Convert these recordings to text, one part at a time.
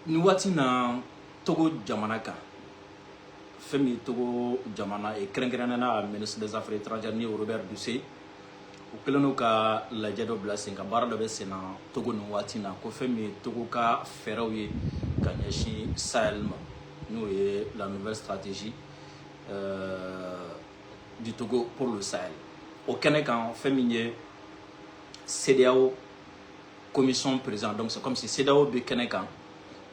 ni waati na Togo jamana kan femi Togo jamana e krenkrena ministre des affaires étrangères ni Robert Dussé o keleno ka lajɛ dɔ bila sen ka baara dɔ bɛ sen na Togo ni waati na ko femi Togo ka fɛɛrɛw ye ka ɲɛsin Sahel ma n'o ye la nouvelle stratégie du Togo pour le Sahel au kɛnɛ kan fɛn min ye CEDEAO commission président donc c'est comme si CEDEAO bɛ kɛnɛ kan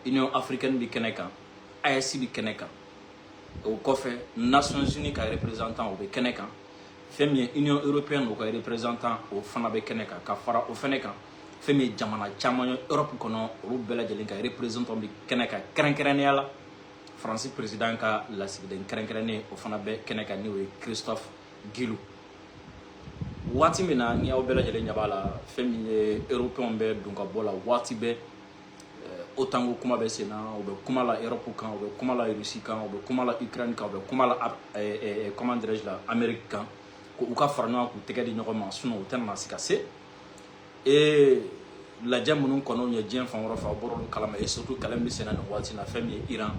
Union africaine bɛ kɛnɛ kan AES bɛ kɛnɛ kan o kɔfɛ Nations Unies ka représentant o bɛ kɛnɛ kan fɛn min ye Union européenne o ka représentant o fana bɛ kɛnɛ kan ka fara o fɛnɛ kan fɛn min ye jamana caman ye Europe kɔnɔ olu bɛɛ lajɛlen ka représentant bɛ kɛnɛ kan kɛrɛnkɛrɛnnenya la France président ka lasigiden kɛrɛnkɛrɛnnen o fana bɛ kɛnɛ kan n'o ye Christophe Guilou waati min na ni aw bɛɛ lajɛlen ɲɛ b'a la fɛn min ye européen bɛ don ka bɔ la waati bɛɛ OTAN ko kuma bɛ sen na o bɛ kuma la Europe kan o bɛ kuma la Russie kan o bɛ kuma la Ukraine kan o bɛ kuma la comment dirais-je la Amérique kan ko u ka fara ɲɔgɔn k'u tɛgɛ di ɲɔgɔn ma sinon u tɛna se ka se et lajɛ minnu kɔnɔ ye diɲɛ fan wɛrɛ fɛ aw bɔra olu kalama et surtout kɛlɛ min bɛ sen na nin waati na fɛn min ye Iran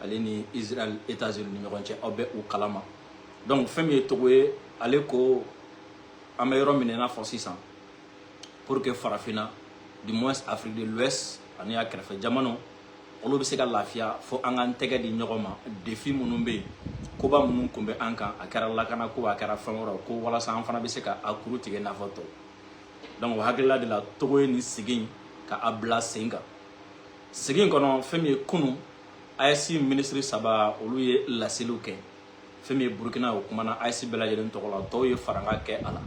ale ni Israël États-Unis ni ɲɔgɔn cɛ aw bɛ u kalama donc fɛn min ye Togo ye ale ko an bɛ yɔrɔ min na i n'a fɔ sisan pour que farafinna du moins Afrique de l'Ouest ani a kɛrɛfɛ jamanaw olu bɛ se ka lafiya fo an k'an tɛgɛ di ɲɔgɔn ma défi minnu bɛ yen koba minnu kun bɛ an kan a kɛra lakana ko a kɛra fɛn wɛrɛw ko walasa an fana bɛ se ka a kuru tigɛ n'a fɔ tɔw donc o hakilila de la Togo ye nin sigi ka a bila sen kan sigi in kɔnɔ fɛn min ye kunun AES ministre saba olu ye laseliw kɛ fɛn min ye Burkina o kumana AES bɛɛ lajɛlen tɔgɔ la tɔw ye faranga kɛ a la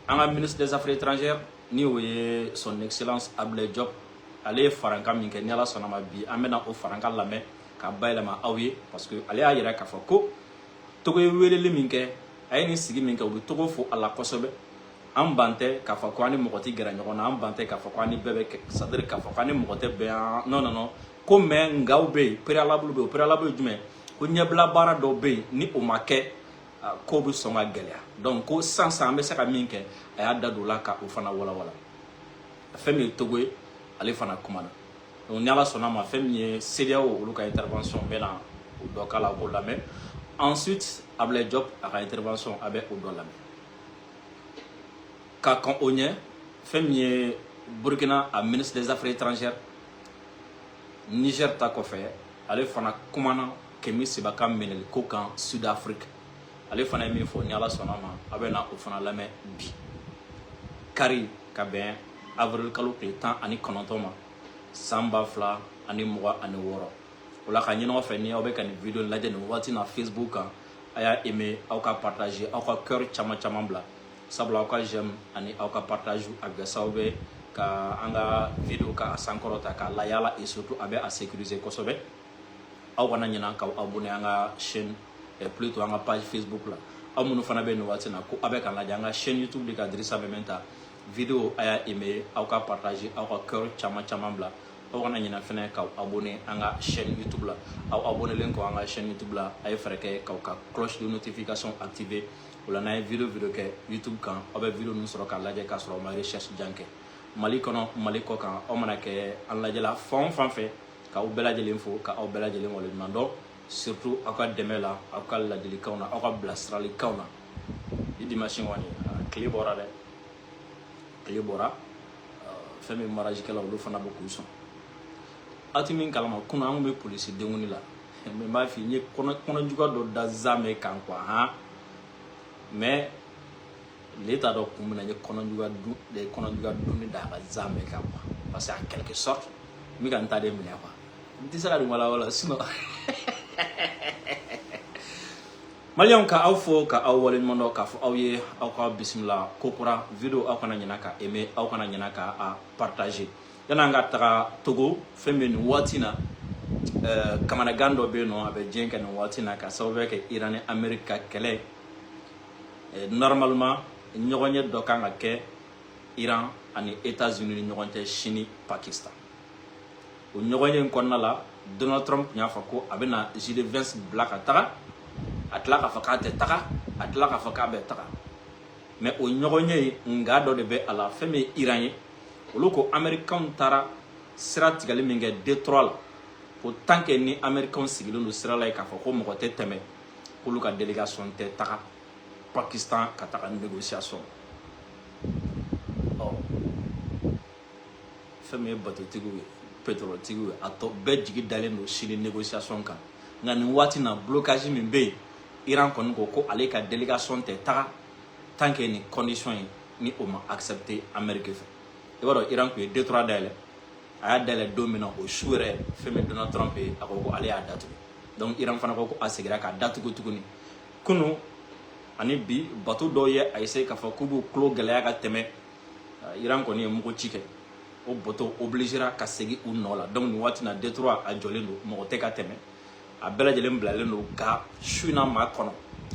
an ka ministre des affaires étrangères ni o ye son excellence Ablaye Diop ale ye faranka min kɛ ni Ala sɔnna ma bi an bɛna o faranka lamɛn ka bayɛlɛma aw ye parce que ale y'a yira k'a fɔ ko Togo ye weleli min kɛ a ye nin sigi min kɛ u bɛ Togo fo a la kosɛbɛ an ban tɛ k'a fɔ ko an ni mɔgɔ tɛ gɛrɛ ɲɔgɔn na an ban tɛ k'a fɔ ko an ni bɛɛ bɛ kɛ c'est à dire k'a fɔ ko an ni mɔgɔ tɛ bɛn non non non ko mais ngaw bɛ yen préalable bɛ yen o préalable ye jumɛn ko ɲɛbila baara dɔw bɛ yen ni o ma kɛ ko bɛ sɔn ka gɛlɛya donc ko sisan an bɛ se ka min kɛ a y'a da don o la ka o fana walawala fɛn min ye Togo ye ale fana kumana donc ni Ala sɔnna ma fɛn min ye CEDEAO olu ka intervention bɛ na o dɔ k'a la k'o lamɛn ensuite Ablaye Diop a ka intervention a bɛ o dɔ lamɛn ka kan o ɲɛ fɛn min ye Burkina a ministre des affaires étrangères Niger ta kɔfɛ ale fana kumana Kemi Sebaka minɛli ko kan Sud Afrique ale fana ye min fɔ ni Ala sɔnna ma a bɛ na o fana lamɛn bi kari ka bɛn avril kalo tile 19 ma san 2026 o la ka ɲinɔgɔ fɛ ni aw bɛ ka nin video lajɛ nin waati na Facebook kan a y'a aimer aw ka partager aw ka cœur caman bila sabula aw ka j'aime ani aw ka partage a bɛ kɛ sababu ye ka an ka video ka sankɔrɔta k'a layala et surtout a bɛ a sécuriser kosɛbɛ aw kana ɲinɛ ka abonner an ka chaîne plutôt an ka page Facebook la aw minnu fana bɛ nin waati na ko aw bɛ ka lajɛ an ka chaîne YouTube de ka Dirisa Mementa video a y'a aimer aw ka partager aw ka cœur caman bila aw kana ɲinɛ fɛnɛ ka abonner an ka chaîne YouTube la aw abonnelen kɔ an ka chaîne YouTube la a ye fɛɛrɛ kɛ k'aw ka cloche de notification activer o la n'a ye video kɛ YouTube kan aw bɛ video ninnu sɔrɔ k'a lajɛ k'a sɔrɔ aw ma recherche jan kɛ Mali kɔnɔ Mali kɔ kan aw mana kɛ an lajɛla fan o fan fɛ k'aw bɛɛ lajɛlen fo k'aw bɛɛ lajɛlen waleɲuman dɔn surtout aw ka dɛmɛ la aw ka ladilikanw na aw ka bilasiralikanw na i dimanche kɔni tile bɔra dɛ tile bɔra fɛn min marajikɛlaw olu fana bɛ k'u sɔn aw tɛ min kalama kunun an kun bɛ polisi denguni la mais n b'a f'i ye n ye kɔnɔjuguya dɔ da Zamɛ kan quoi han mais ne t'a dɔn kun min na n ye kɔnɔjuguya dunni da a ka Zamɛ kan quoi parce que en quelque sorte n bɛ ka n ta de minɛ quoi n tɛ se ka nin walawala sinon Maliyɛnw ka aw fo ka aw waleɲuman dɔn k'a fɔ aw ye aw ka bisimila ko kura video aw kana ɲinɛ ka aimer aw kana ɲinɛ ka a partager yan'an ka taga Togo fɛn min nin waati na kamanagan dɔ bɛ yen nɔ a bɛ diɲɛ kɛ nin waati na ka sababu kɛ Iran ni Amérique ka kɛlɛ normalement ɲɔgɔnye dɔ kan ka kɛ Iran ani États-Unis ni ɲɔgɔn cɛ Chine Pakistan o ɲɔgɔnye in kɔnɔna la Donald Trump y'a fɔ ko a bɛna J20 bila ka taga a tila k'a fɔ k'a tɛ taga a tila k'a fɔ k'a bɛ taga mais o ɲɔgɔnye in nka dɔ de bɛ a la fɛn min ye Iran ye olu ko Américains taara sira tigɛli min kɛ Détroit la ko tant que ni américains sigilen don sira la ye k'a fɔ ko mɔgɔ tɛ tɛmɛ k'olu ka délégation tɛ taga Pakistan ka taga négociation fɛn min ye batotigiw ye pétroletigiw ye a tɔ bɛɛ jigi dalen don sini négociation kan nka nin waati na blocage min bɛ yen Iran kɔni ko ale ka délégation tɛ taga tant que nin condition ye ni o ma accepté Amérique fɛ i b'a dɔn Iran tun ye Détroit dayɛlɛ a y'a dayɛlɛ don min na o su yɛrɛ fɛn min Donald Trump ye a ko ale y'a datugu donc Iran fana ko a seginna k'a datugu tuguni kunu ani bi bateau dɔw ye a essayé k'a fɔ k'u b'u tulo gɛlɛya ka tɛmɛ Iran kɔni ye mugu ci kɛ o bateau obligera ka segin u nɔ la donc nin waati na Détroit a jɔlen don mɔgɔ tɛ ka tɛmɛ a bɛɛ lajɛlen bilalen don ka su in na maa kɔnɔ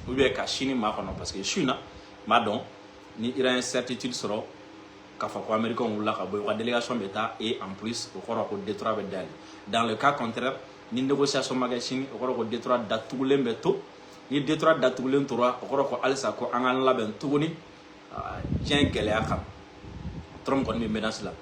ou bien ka sini maa kɔnɔ parce que su in na maa dɔn ni Iran ye certitude sɔrɔ k'a fɔ ko américains wulila ka bɔ yen u ka délégation bɛ taa et en plus o kɔrɔ ko Détroit bɛ dayɛlɛ dans le cas contraire ni négociation ma kɛ sini o kɔrɔ ko Détroit datugulen bɛ to ni Détroit datugulen tora o kɔrɔ ko halisa ko an k'an labɛn tuguni diɲɛ gɛlɛya kama Trump kɔni bɛ menace la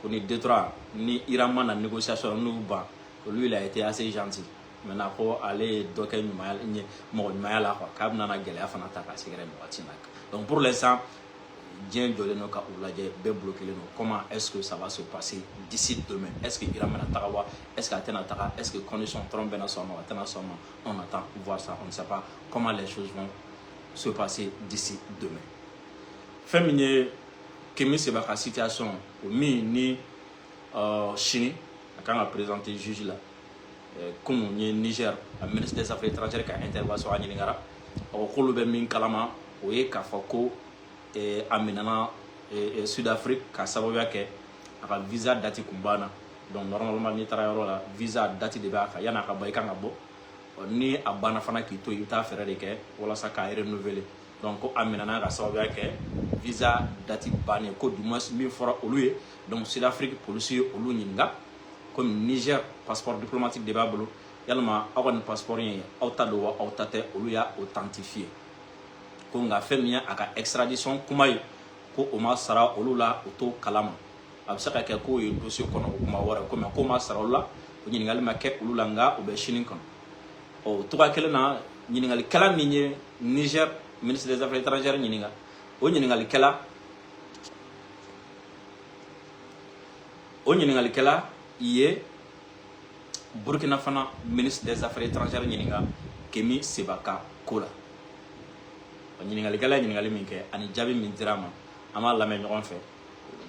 ko ni Détroit ni Iran ma na négociation n'u ban ko lui il a été assez gentil maintenant ko ale ye dɔ kɛ mɔgɔ ɲumanya la quoi k'a bɛna na gɛlɛya fana ta k'a sɛgɛrɛ nin waati in na donc pour l'instant diɲɛ jɔlen don ka u lajɛ bɛɛ bloqué don comment est-ce que ça va se passer d'ici demain est-ce que Iran bɛna taga wa est-ce que a tɛna taga est-ce que condition Trump bɛna sɔn ma a tɛna sɔn ma on attend voir ça on ne sait pas comment les choses vont se passer d'ici demain fɛn min ye Kémi Séba ka situation o min ni sini a kan ka présenter juge la kunu ye Niger a ministre des affaires étrangères ka intervention a ɲininkara k'olu bɛ min kalama o ye k'a fɔ ko a minɛna Sud-Afrique ka sababuya kɛ a ka visa date kun banna donc normalement n'i taara yɔrɔ la visa date de b'a kan yan'a ka bɔ i kan ka bɔ ni a banna fana k'i to yen i bɛ taa fɛɛrɛ de kɛ walasa k'a renouveler donc ko a minɛna ka sababuya kɛ visa date bannen ko du moins min fɔra olu ye donc Sud-Afrique policiers ye olu ɲininka komi Niger passeport diplomatique de b'a bolo yalima aw ka nin passeport in aw ta don wa aw ta tɛ olu y'a authentifié ko nka fɛn min ye a ka extradition kuma ye ko o ma sara olu la o t'o kalama a bɛ se ka kɛ k'o ye dossier kɔnɔ o kuma wɛrɛ ko mɛ k'o ma sara olu la o ɲininkali ma kɛ olu la nka o bɛ sini kɔnɔ o togoya kelen na ɲininkalikɛla min ye Niger ministre des affaires étrangères ɲininka o ɲininkalikɛla ye Burkina fana ministre des affaires étrangères ɲininka Kémi Séba ka ko la ɲininkalikɛla ye ɲininkali min kɛ ani jaabi min dira ma an b'a lamɛn ɲɔgɔn fɛ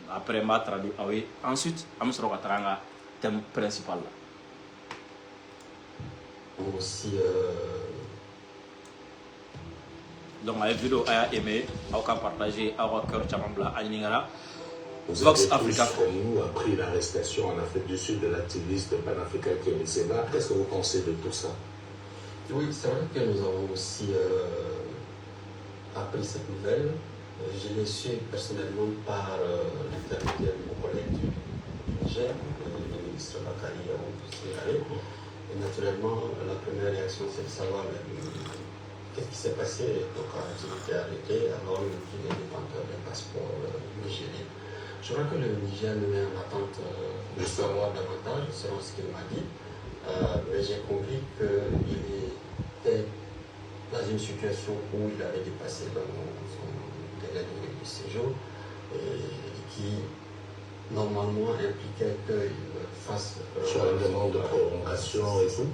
après n b'a traduit aw ye ensuite an bɛ sɔrɔ ka taga an ka thème principal la. Aussi, donc a ye vidéo a y'a aimé aw ka partager aw ka cœur caman bila a ɲininkara vous Vox avez Africa tous comme nous appris l'arrestation en Afrique du Sud de l'activiste panafricain Kémi Séba. Qu'est-ce que vous pensez de tout ça? Oui, c'est vrai que nous avons aussi appris cette nouvelle. Je l'ai su personnellement par l'intermédiaire de mon collègue du Niger, le ministre Bakari Ségaré. Et naturellement, la première réaction, c'est de savoir qu'est-ce qui s'est passé. Donc, quand il était arrêté, alors il est détenteur d'un passeport nigérien. Je crois que le Niger me met en attente de savoir davantage, selon ce qu'il m'a dit. Mais j'ai compris qu'il était dans une situation où il avait dépassé son délai de séjour et qui normalement impliquait qu'il fasse sur la demande de prolongation et tout.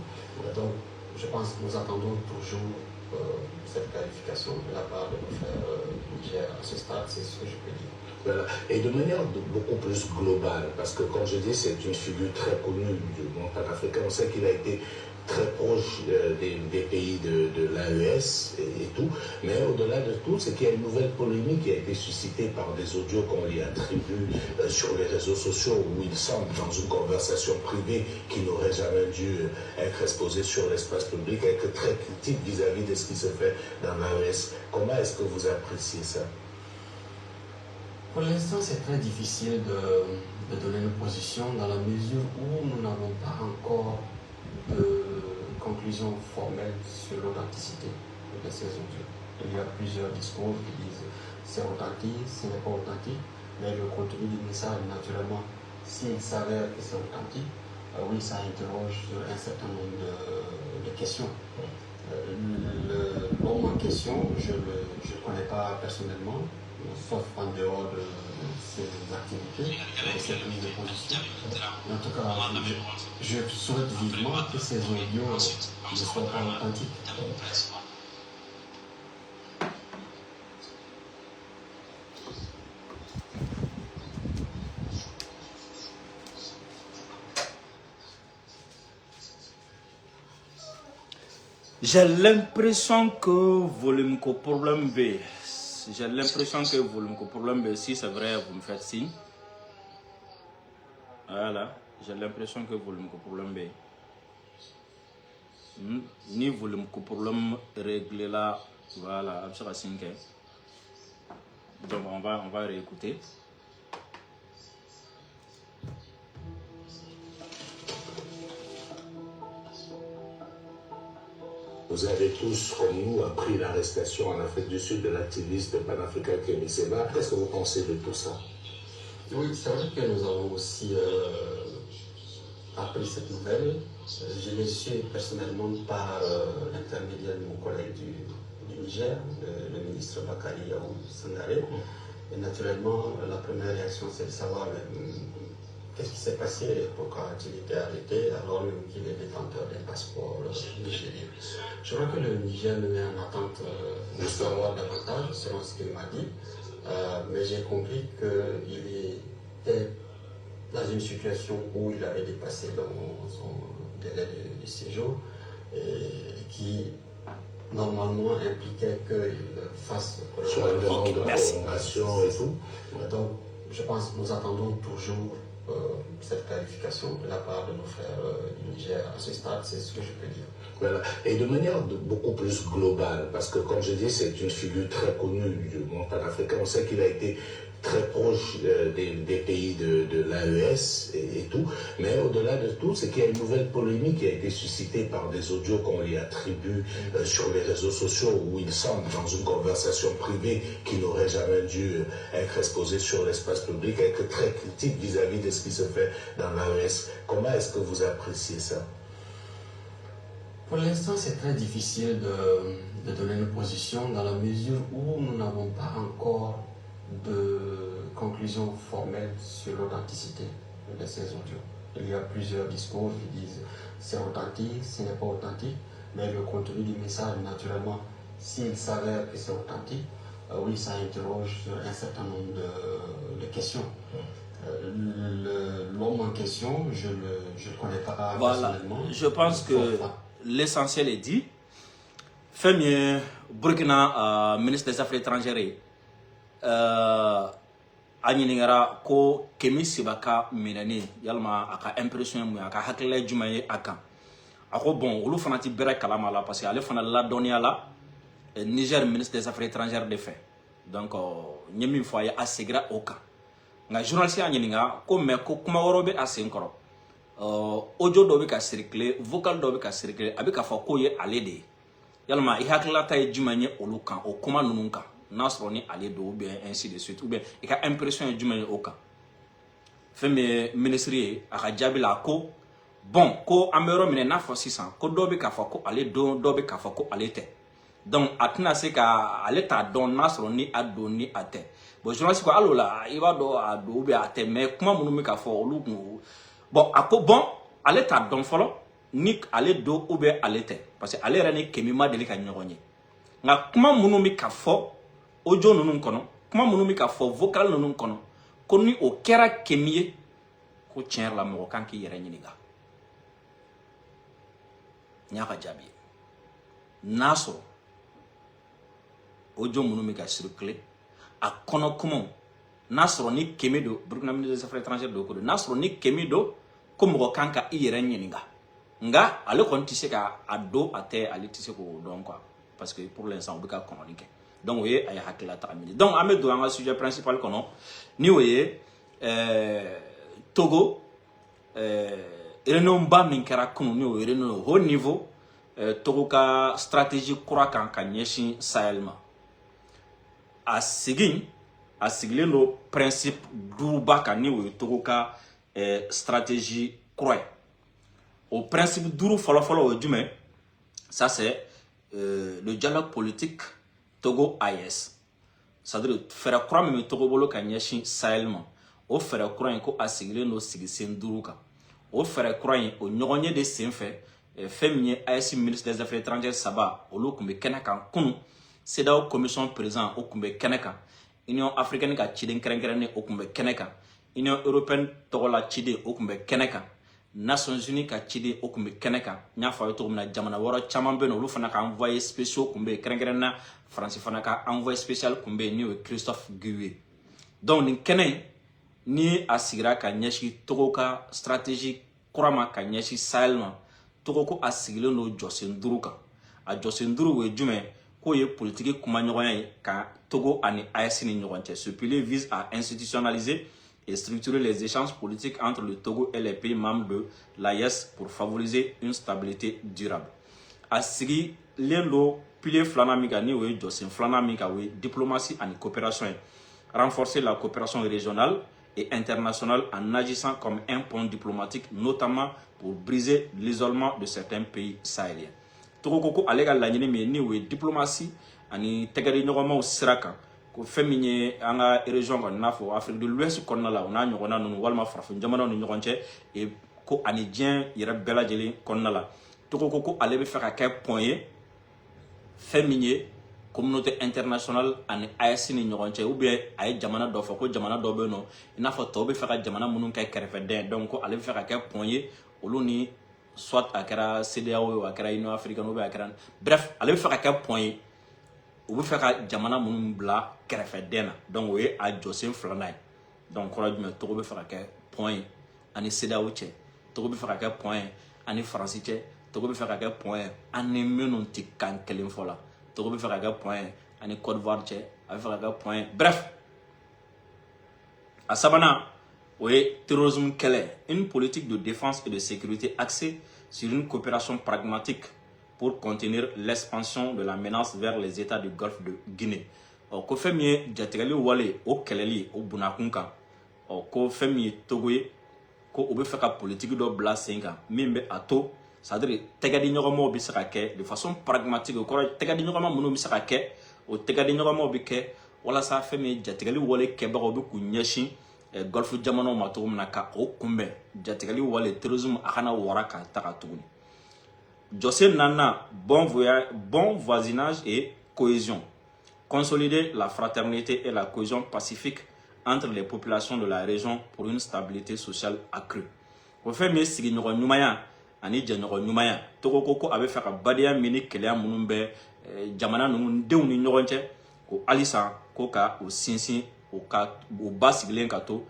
Donc je pense que nous attendons toujours cette qualification de la part de nos frères Niger. À ce stade, c'est ce que je peux dire. Voilà. Et de manière beaucoup plus globale, parce que comme je dis, c'est une figure très connue du monde panafricain. On sait qu'il a été très proche des pays de l'AES et tout. Mais au-delà de tout, c'est qu'il y a une nouvelle polémique qui a été suscitée par des audios qu'on lui attribue sur les réseaux sociaux où il semble dans une conversation privée qui n'aurait jamais dû être exposée sur l'espace public, être très critique vis-à-vis de ce qui se fait dans l'AES. Comment est-ce que vous appréciez ça? Pour l'instant, c'est très difficile de donner une position dans la mesure où nous n'avons pas encore de conclusion formelle sur l'authenticité de ces audios. Il y a plusieurs discours qui disent c'est authentique, ce n'est pas authentique, mais le contenu du message, naturellement, si s'il s'avère que c'est authentique, oui, ça interroge sur un certain nombre de questions. L'homme en question, je ne connais pas personnellement, sauf en dehors de ses activités, de ses prises de position. En tout cas, je souhaite vivement que ces audios ne soient pas authentiques. J'ai l'impression que volume ko problème B. J'ai l'impression que volume ko problème B. Si c'est vrai, vous me faites signe. Voilà. J'ai l'impression que volume ko problème B. Ni volume ko problème réglé là. Voilà. Donc on va réécouter. Vous avez tous, comme nous, appris l'arrestation en Afrique du Sud de l'activiste panafricain Kémy Séba. Qu'est-ce que vous pensez de tout ça? Oui, c'est vrai que nous avons aussi appris cette nouvelle. Je l'ai su personnellement par l'intermédiaire de mon collègue du Niger, le ministre Bakary Yahou Sangaré. Et naturellement, la première réaction, c'est de savoir qu'est-ce qui s'est passé et pourquoi a-t-il été arrêté alors même qu'il est détenteur d'un passeport nigérien. Je crois que le Niger me met en attente de savoir davantage, selon ce qu'il m'a dit. Mais j'ai compris qu'il était dans une situation où il avait dépassé son délai de séjour et qui normalement impliquait qu'il fasse sur la demande de prolongation et tout. Donc je pense que nous attendons toujours cette clarification de la part de nos frères du Niger. À ce stade, c'est ce que je peux dire. Voilà. Et de manière beaucoup plus globale, parce que comme je dis, c'est une figure très connue du monde panafricain. On sait qu'il a été très proche des pays de l'AES et tout. Mais au-delà de tout, c'est qu'il y a une nouvelle polémique qui a été suscitée par des audios qu'on lui attribue sur les réseaux sociaux où il semble dans une conversation privée qui n'aurait jamais dû être exposée sur l'espace public, être très critique vis-à-vis de ce qui se fait dans l'AES. Comment est-ce que vous appréciez ça? Pour l'instant, c'est très difficile de donner une position dans la mesure où nous n'avons pas encore de conclusion formelle sur l'authenticité de ces audios. Il y a plusieurs discours qui disent c'est authentique, ce n'est pas authentique, mais le contenu du message, naturellement, s'il s'avère que c'est authentique, oui, ça interroge sur un certain nombre de questions. L'homme en question, je ne le connais pas personnellement. Je pense que l'essentiel est dit. Femi Burkina, ministre des Affaires étrangères, Anyiningara ko Kémy Séba ka minani yalma aka impression mu aka hakila jumaye akan ako bon olu fana ti bere kalama la parce que ale fana la donia la Niger ministre des Affaires étrangères de fait donc nyemi foye asegra oka nga journaliste anyininga ko me ko kuma worobe asenkoro audio do be ka circuler vocal do be ka circuler abi ka fa ko ye ale de yalma I hakila tay jumaye olu kan o kuma nunun kan Nasro ni aller ou bien ainsi de suite ou bien il y a impression du même au cas fait mes ministres à Djabi la ko bon ko amero mine na fo 600 ko dobe ka fa ko aller dobe ka fa ko aller te donc atna se ka aller ta don Nasro ni adoni ate bon je pense ko alola il va do ado ou bien ate mais comment munu mi ka fo olu bon ako bon aller ta don folo ni aller do ou bien aller te parce que aller rani Kémy ma deli ka nyogonye nga kuma munu mi ka fo audio nunun kono kuma munu mi ka fo vocal nunun kono koni o kera Kémy ko tiens la mo kan ki yere nyiniga nyaka jabi naso audio munu mi ka circuler a kono kuma nasro ni Kémy do Burkina ministre des Affaires étrangères do ko nasro ni Kémy do ko mo kan ka yere nyiniga nga ale kon tise ka ado ate ale tise ko don quoi parce que pour l'instant on peut pas communiquer. Donc, vous voyez, il y a hakila taramini. Donc, on met dans le sujet principal qu'on a. Ni voyez, Togo, renomba minkara kunu ni voyez, renom haut niveau, Togo ka stratégie kura kan kanyeshi Sahelma. A sigin le principe d'Uruba kan ni voyez, Togo ka stratégie croix. Au principe duru folo au jume, ça c'est le dialogue politique Togo-AES. C'est-à-dire faire croire même Togo bolo kanyeshi sahelma. O faire croire ko asigile no sigisen duruka. O faire croire au nyogonye de senfe féminin AES ministre des Affaires étrangères Saba olo kumbe kenaka kunu CEDEAO commission président o kumbe kenaka Union africaine ka chiden kerenkerene o kumbe kenaka Union européenne togola chide o kumbe kenaka Nations Unies ka chide o kumbe kenaka nya fa to na jamana woro chaman beno lu fana ka envoyé spécial kumbe kerenkerena France fana ka envoyé spécial kumbe ni Christophe Gué donc ni kenen ni asigira ka nyeshi togo ka stratégie kurama ka nyeshi Sahelma Togo ko asigile no Josen Duruka a Josen Duru we jume ko ye politique kuma ɲɔgɔnya ka Togo ani AES ni ɲɔgɔn cɛ. Ce pilier vise à institutionnaliser et structurer les échanges politiques entre le Togo et les pays membres de l'AES pour favoriser une stabilité durable. Asigi lendo pilier flana mi ka ni we Josen flana mi ka we diplomatie ani coopération renforcer la coopération régionale et internationale en agissant comme un pont diplomatique, notamment pour briser l'isolement de certains pays sahéliens. Togo koko alega laɲini mi ni we diplomatie ani tɛgɛdi ɲɔgɔnmaw sira kan ko fɛn min ye an ka région kɔni n'a fɔ Afrique de l'Ouest kɔnɔna la o n'a ɲɔgɔnna ninnu walima farafin jamanaw ni ɲɔgɔn cɛ ko ani diɲɛ yɛrɛ bɛɛ lajɛlen kɔnɔna la Togo koko ale bɛ fɛ ka kɛ pont ye fɛn min ye communauté internationale ani AES ni ɲɔgɔn cɛ ou bien a ye jamana dɔ fɔ ko jamana dɔ bɛ yen nɔ i n'a fɔ tɔw bɛ fɛ ka jamana minnu kɛ kɛrɛfɛdɛn donc ko ale bɛ fɛ ka kɛ pont ye olu ni soit a kɛra CEDEAO a kɛra Union africaine ou bien a kɛra bref ale bɛ fɛ ka kɛ pont ye u bɛ fɛ ka jamana minnu bila kɛrɛfɛdɛn na donc o ye a jɔsen filanan ye donc kɔrɔ jumɛn Togo bɛ fɛ ka kɛ pont ye ani CEDEAO cɛ Togo bɛ fɛ ka kɛ pont ye ani Faransi cɛ Togo bɛ fɛ ka kɛ pont ye ani minnu tɛ kan kelen fɔ la Togo bɛ fɛ ka kɛ pont ye ani Côte d'Ivoire cɛ a bɛ fɛ ka kɛ pont ye bref a sabanan o ye terrorisme kɛlɛ une politique de défense et de sécurité axée sur une coopération pragmatique pour contenir l'expansion de la menace vers les États du Golfe de Guinée. Ko fɛn min ye jatigɛli wale o kɛlɛli o bunakun kan ko fɛn min ye Togo ye ko o bɛ fɛ ka politique dɔ bila sen kan min bɛ a to c'est-à-dire tɛgɛdi ɲɔgɔnmaw bɛ se ka kɛ de façon pragmatique o kɔrɔ tɛgɛdi ɲɔgɔnma minnu bɛ se ka kɛ o tɛgɛdi ɲɔgɔnmaw bɛ kɛ walasa fɛn min ye jatigɛli wale kɛbagaw bɛ k'u ɲɛsin Golfe jamanaw ma cogo min na ka o kunbɛn jatigɛli wale terrorisme a kana wara ka taga tuguni. Jɔsen nana bon voisinage et cohésion. Consolider la fraternité et la cohésion pacifique entre les populations de la région pour une stabilité sociale accrue. O fɛn min ye sigiɲɔgɔn ɲumanya ani jɛɲɔgɔn ɲumanya Togo ko a bɛ fɛ ka badenya min ni kɛlɛya minnu bɛ jamana ninnu denw ni ɲɔgɔn cɛ ko halisa ko ka o sinsin o ba sigilen ka to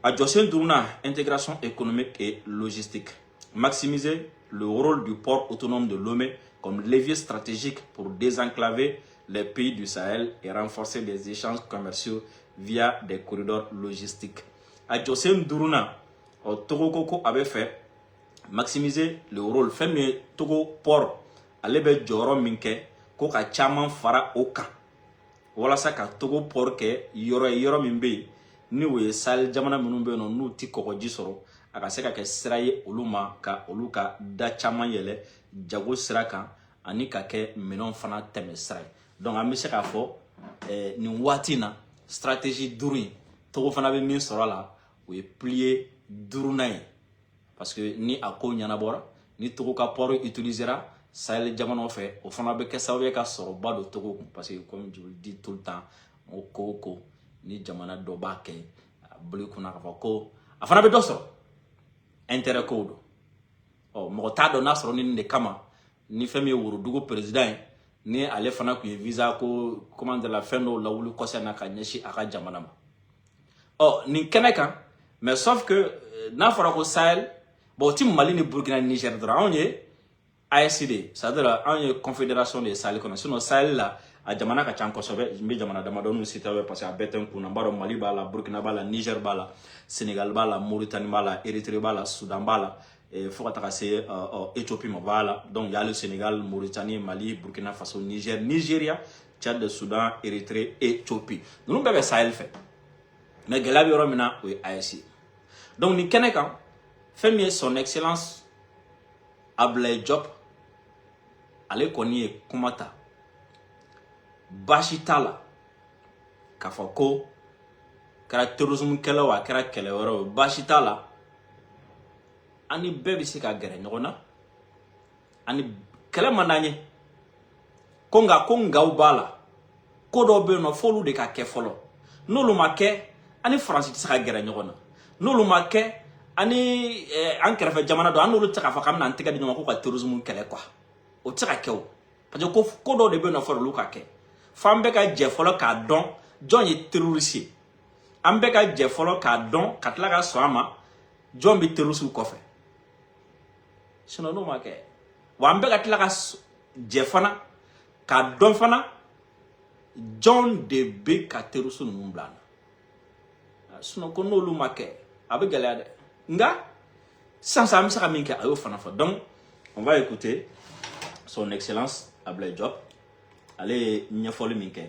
a jɔsen duruna intégration économique et logistique. Maximiser le rôle du port autonome de Lomé comme levier stratégique pour désenclaver les pays du Sahel et renforcer les échanges commerciaux via des corridors logistiques. A jɔsen duruna Togo koko a bɛ fɛ maximiser le rôle fɛn min ye Togo port ale bɛ jɔyɔrɔ min kɛ ko ka caman fara o kan walasa ka Togo port kɛ yɔrɔ ye yɔrɔ min bɛ yen ni o ye Sahel jamana minnu bɛ yen nɔ n'u tɛ kɔgɔji sɔrɔ a ka se ka kɛ sira ye olu ma ka olu ka da caman yɛlɛ jago sira kan ani ka kɛ minɛnw fana tɛmɛ sira ye donc an bɛ se k'a fɔ nin waati in na stratégie duuru in Togo fana bɛ min sɔrɔ a la o ye pilier duurunan ye parce que ni a ko ɲɛnabɔra ni Togo ka port utilisera Sahel jamanaw fɛ o fana bɛ kɛ sababu ye ka sɔrɔba don Togo kun parce que comme je le dis tout le temps o ko ni jamana dɔ b'a kɛ a boli kunna k'a fɔ ko a fana bɛ dɔ sɔrɔ intérêt kow don mɔgɔ t'a dɔn n'a sɔrɔ ni nin de kama ni fɛn min ye worodugu président ye ni ale fana kun ye visa ko comment dire la fɛn dɔw lawuli kɔsɛ na ka ɲɛsin a ka jamana ma nin kɛnɛ kan mais sauf que n'a fɔra ko Sahel bon o ti Mali ni Burkina ni Niger dɔrɔn anw ye AES de c'est-à-dire anw ye confédération de Sahel kɔnɔ sinon Sahel la a jamana ka ca kosɛbɛ n bɛ jamana damadɔninw citer parce que a bɛɛ tɛ n kun na n b'a dɔn Mali b'a la Burkina b'a la Niger b'a la Sénégal b'a la Mauritanie b'a la Érythrée b'a la Soudan b'a la fo ka taga se Éthiopie ma b'a la donc il y a le Sénégal, Mauritanie, Mali, Burkina Faso, Niger, Nigeria, Tchad, Soudan, Érythrée, Éthiopie ninnu bɛɛ bɛ Sahel fɛ mais gɛlɛya bɛ yɔrɔ min na o ye AES ye donc ni kɛnɛ kan fɛn min ye son excellence Ablaye Diop ale kɔni ye kuma ta baasi t'a la k'a fɔ ko kɛra terrorisme kɛlɛ o a kɛra kɛlɛ wɛrɛ o baasi t'a la ani bɛɛ bɛ se ka gɛrɛ ɲɔgɔn na ani kɛlɛ man d'an ye ko nka ko ngaw b'a la ko dɔw bɛ yen nɔ f'olu de ka kɛ fɔlɔ n'olu ma kɛ ani faransi tɛ se ka gɛrɛ ɲɔgɔn na n'olu ma kɛ ani an kɛrɛfɛ jamana dɔ an n'olu tɛ se k'a fɔ k'an bɛna an tɛgɛ di ɲɔgɔn ma ko ka terrorisme kɛlɛ quoi o tɛ se ka kɛ o parce que ko dɔw de bɛ yen nɔ fɔlɔ olu ka kɛ f'an bɛɛ ka jɛ fɔlɔ k'a dɔn jɔn ye terroriste ye an bɛɛ ka jɛ fɔlɔ k'a dɔn ka tila ka sɔn a ma jɔn bɛ terroriste kɔfɛ sinon n'o ma kɛ wa an bɛɛ ka tila ka jɛ fana k'a dɔn fana jɔn de bɛ ka terroriste ninnu bila an na sinon ko n'olu ma kɛ a bɛ gɛlɛya dɛ nka sisan an bɛ se ka min kɛ a y'o fana fɔ donc on va écouter son excellence Ablaye Diop ale ye ɲɛfɔli min kɛ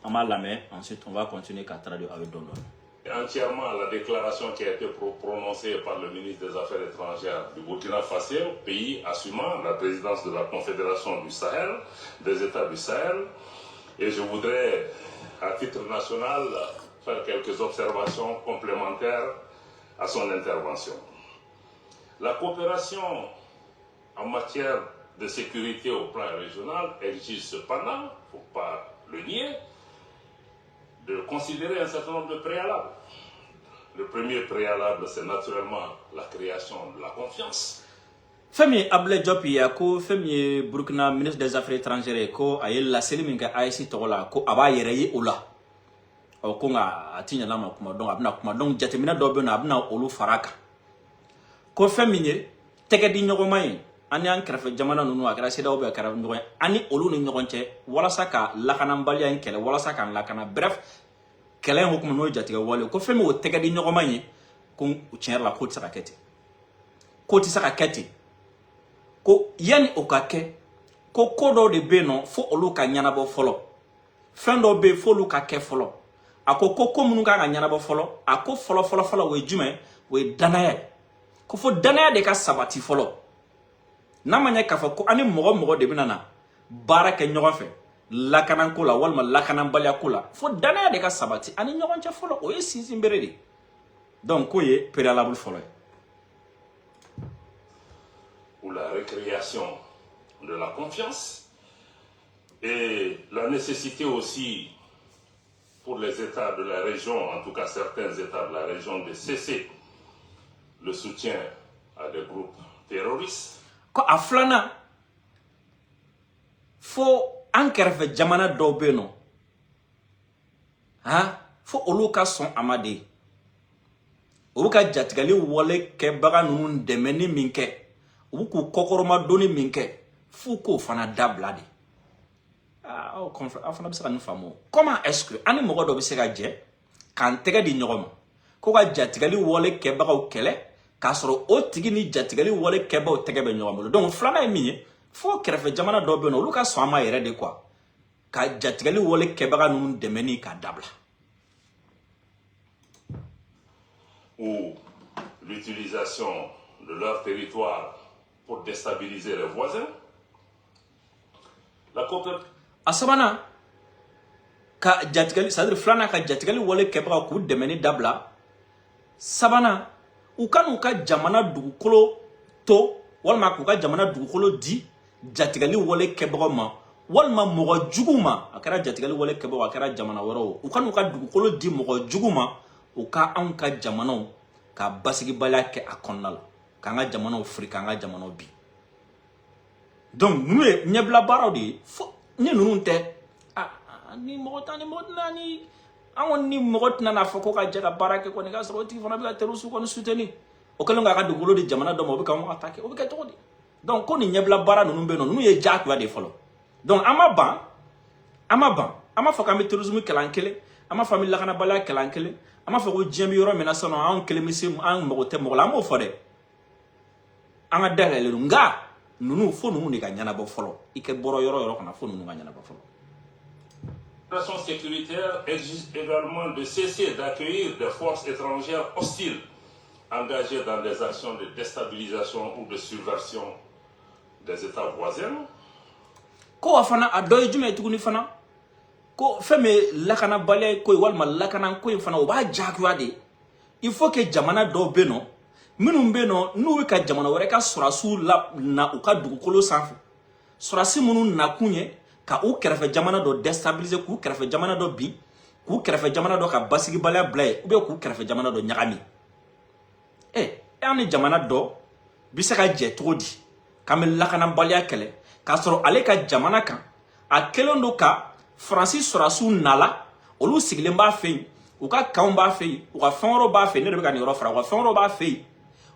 an b'a lamɛn ensuite on va continuer qu'à traduire avec dɔɔni dɔɔni. Entièrement la déclaration qui a été prononcée par le ministre des Affaires étrangères du Burkina Faso, pays assumant la présidence de la Confédération du Sahel, des États du Sahel. Et je voudrais, à titre national, faire quelques observations complémentaires à son intervention. La coopération en matière de sécurité au plan régional exige cependant, il ne faut pas le nier, de considérer un certain nombre de préalables. Le premier préalable, c'est naturellement la création de la confiance. Femi Ablaye Diop ya ko Femi Burkina ministre des Affaires étrangères ko aye la selimi ka AIC togola ko aba yere yi ola o ko nga atinya na makuma donc abna kuma donc jatemina do be na abna olu faraka ko Femi ye tege di nyogoma yi ani an kɛrɛfɛ jamana nunu a kɛra CEDEAO bɛ kɛra ɲɔgɔn ani olu ni ɲɔgɔn cɛ walasa ka lakanabaliya in kɛlɛ walasa ka lakana bref kɛlɛ in hukumu n'o jatigɛ wale ko fɛn min o tɛgɛ di ɲɔgɔn ma ye ko tiɲɛ yɛrɛ la ko tɛ se ka kɛ ten ko tɛ se ka kɛ ten ko yanni o ka kɛ ko dɔw de bɛ yen nɔ fo olu ka ɲɛnabɔ fɔlɔ fɛn dɔw bɛ yen fo olu ka kɛ fɔlɔ a ko minnu kan ka ɲɛnabɔ fɔlɔ a ko fɔlɔ o ye jumɛn o ye danaya ye ko fo danaya de ka sabati fɔlɔ n'a ma ɲɛ k'a fɔ ko ani mɔgɔ de bɛna na baara kɛ ɲɔgɔn fɛ lakanako la walima lakanabaliya la fo danaya de ka sabati ani ɲɔgɔn cɛ fɔlɔ o ye sinsin bere de donc k'o ye préalable fɔlɔ ye. Ou la récréation de la confiance et la nécessité aussi pour les États de la région, en tout cas certains États de la région, de cesser le soutien à des groupes terroristes. Ko a filanan fo an kɛrɛfɛ jamana dɔw bɛ yen nɔ fo olu ka sɔn a ma de u bɛ ka jatigɛli wale kɛbaga ninnu dɛmɛni min kɛ u bɛ k'u kɔkɔrɔmadonni min kɛ f'u k'o fana dabila de aw fana bɛ se ka nin faamu comment est-ce que ani mɔgɔ dɔ bɛ se ka jɛ k'an tɛgɛ di ɲɔgɔn ma ko ka jatigɛli wale kɛbagaw kɛlɛ k'a sɔrɔ o tigi ni jatigɛli wale kɛbagaw tɛgɛ bɛ ɲɔgɔn bolo donc filanan ye min ye fo kɛrɛfɛ jamana dɔw bɛ yen nɔ olu ka sɔn a ma yɛrɛ de quoi ka jatigɛli wale kɛbaga ninnu dɛmɛni k'a dabila. Ou l'utilisation de leur territoire pour déstabiliser les voisins. La coopération. A sabanan ka jatigɛli c'est-à-dire filanan ka jatigɛli wale kɛbaga k'u dɛmɛni dabila sabanan u ka n'u ka jamana dugukolo to walima k'u ka jamana dugukolo di jatigɛli wale kɛbagaw ma walima mɔgɔ jugu ma a kɛra jatigɛli wale kɛbagaw a kɛra jamana wɛrɛw u ka n'u ka dugukolo di mɔgɔ jugu ma u ka anw ka jamanaw ka basigibaliya kɛ a kɔnɔna la k'an ka jamanaw firi k'an ka jamanaw bi donc ninnu ye ɲɛbila baaraw de ye fo ni ninnu tɛ ni mɔgɔ tan ni mɔgɔ tɛna ni an kɔni ni mɔgɔ tɛna n'a fɔ ko ka jɛ ka baara kɛ kɔni k'a sɔrɔ o tigi fana bɛ ka terroriste kɔni soutenir o kɛlen k'a ka dugukolo di jamana dɔ ma o bɛ k'anw attaquer o bɛ kɛ cogo di donc ko nin ɲɛbila baara ninnu bɛ yen nɔ ninnu ye diyagoya de fɔlɔ donc an ma ban an ma fɔ k'an bɛ terrorisme kɛlɛ an kelen an ma fɔ an bɛ lakanabaliya kɛlɛ an kelen an ma fɔ ko diɲɛ bɛ yɔrɔ min na sisan anw kelen bɛ se an mago tɛ mɔgɔ la an m'o fɔ dɛ an ka dayɛlɛlen don nka ninnu fo ninnu de ka ɲɛnabɔ fɔlɔ i kɛ bɔra yɔrɔ yɔrɔ kana fo ninnu ka ɲɛnabɔ fɔlɔ. La situation sécuritaire exige également de cesser d'accueillir des forces étrangères hostiles engagé dans des actions de déstabilisation ou de subversion des États voisins. Ko afana adoy jume tuguni fana ko feme lakana balé ko walma lakana ko fana o ba jakwa de il faut que jamana do beno minum beno nu ka jamana wore ka surasu la na u ka dugukolo sanfɛ surasi munu na kunye ka u kɛrɛfɛ jamana do déstabiliser ku kɛrɛfɛ jamana do bi ku kɛrɛfɛ jamana do ka basigi balaya blaye ou bien ku kɛrɛfɛ jamana do ɲagami ani jamana do bi se ka jɛ cogo di kame lakana balaya kɛlɛ ka sɔrɔ ale ka jamana kan a kelen do ka Francis surasu nala olu sigilen b'a fɛ u ka kanw b'a fɛ u ka fɛn wɛrɛw b'a fɛ ne de bɛ ka nin yɔrɔ fara u ka fɛn wɛrɛw b'a fɛ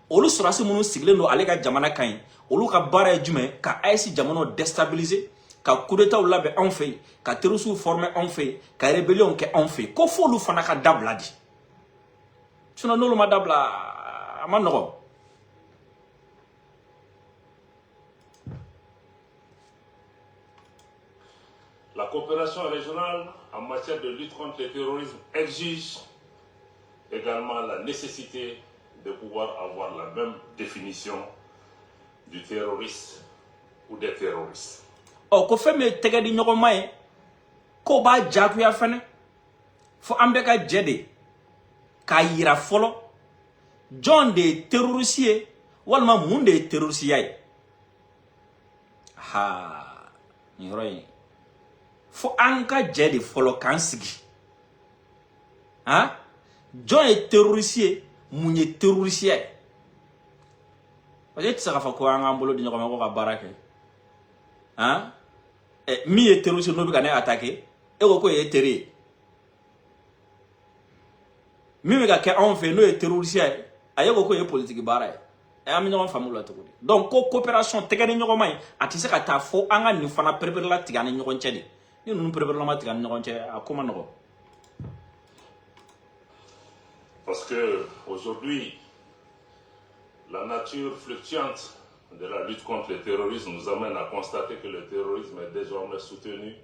olu surasi minnu sigilen do ale ka jamana kan ye olu ka baara ye jumɛn ka AES jamanaw déstabiliser ka coup d'état labɛn anw fɛ ka terroristes former anw fɛ ka rébellion kɛ anw fɛ ko f'olu fana ka dabila di sinon n'olu ma dabila a ma nɔgɔ. La coopération régionale en matière de lutte contre le terrorisme exige également la nécessité de pouvoir avoir la même définition du terroriste ou des terroristes. Oh, ko feme tege di ñogo may ko ba jaku ya fene fo ambe ka jede ka yira folo John de terroriste walma mun de terroriste ha ni roy fo anka jede folo kan sigi ha John est terroriste mun ye terroriste peut-être ça fa ko anga mbolo di ñogo ma ko ka barake hein mi est terroriste no bi ka ne attaquer e ko ye terroriste mi me ka ke on fait no est terroriste aye ko ye politique bara e am ñogo famu la to donc ko coopération tegani ñogo may ati se ka ta fo anga ni fana prepare la tigani ñogo ncedi ni nu prepare la ma tigani ñogo ncedi akoma no. Parce que aujourd'hui la nature fluctuante de la lutte contre le terrorisme nous amène à constater que le terrorisme est désormais soutenu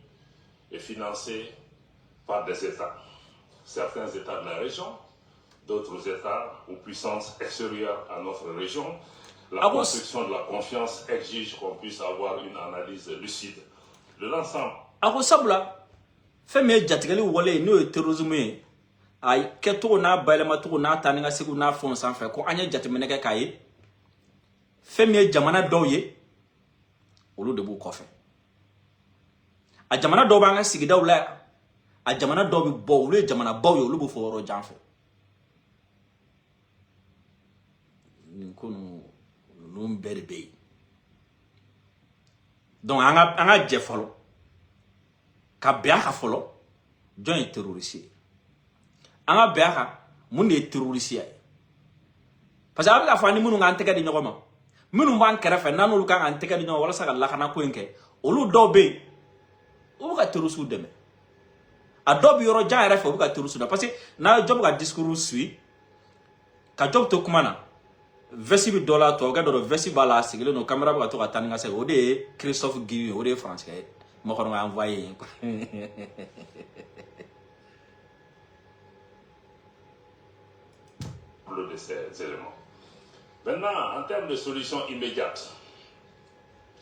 et financé par des États. Certains États de la région, d'autres États ou puissances extérieures à notre région. La construction de la confiance exige qu'on puisse avoir une analyse lucide de l'ensemble. Ako sabula femme jatigeli wole no terrorisme ay keto na balema to na taninga sigu na fon san fe ko anya jatimene ke kaye femme jamana doye olu de bu kofe a jamana do ba nga sigida wala a jamana do bi bo olu jamana bo yo olu bu foro janfe kunu num berbe donc anga je folo ka bia ka folo John est terroriste anga bia ka mun est terroriste parce que avec afani munu nga anteka di nyogoma munu ban kerefe nanolu kan anteka di nyogoma wala saka lakana ko enke olu do be o ka terroriste deme a do bi yoro jan refe o ka terroriste parce que na job ka discours sui ka job to kumana vesi bi dollar to ga do vesi bala sigile no camera ba to ka taninga se o de Christophe Guy o de français mo ko nga envoyer de ces éléments. Maintenant, en termes de solutions immédiates,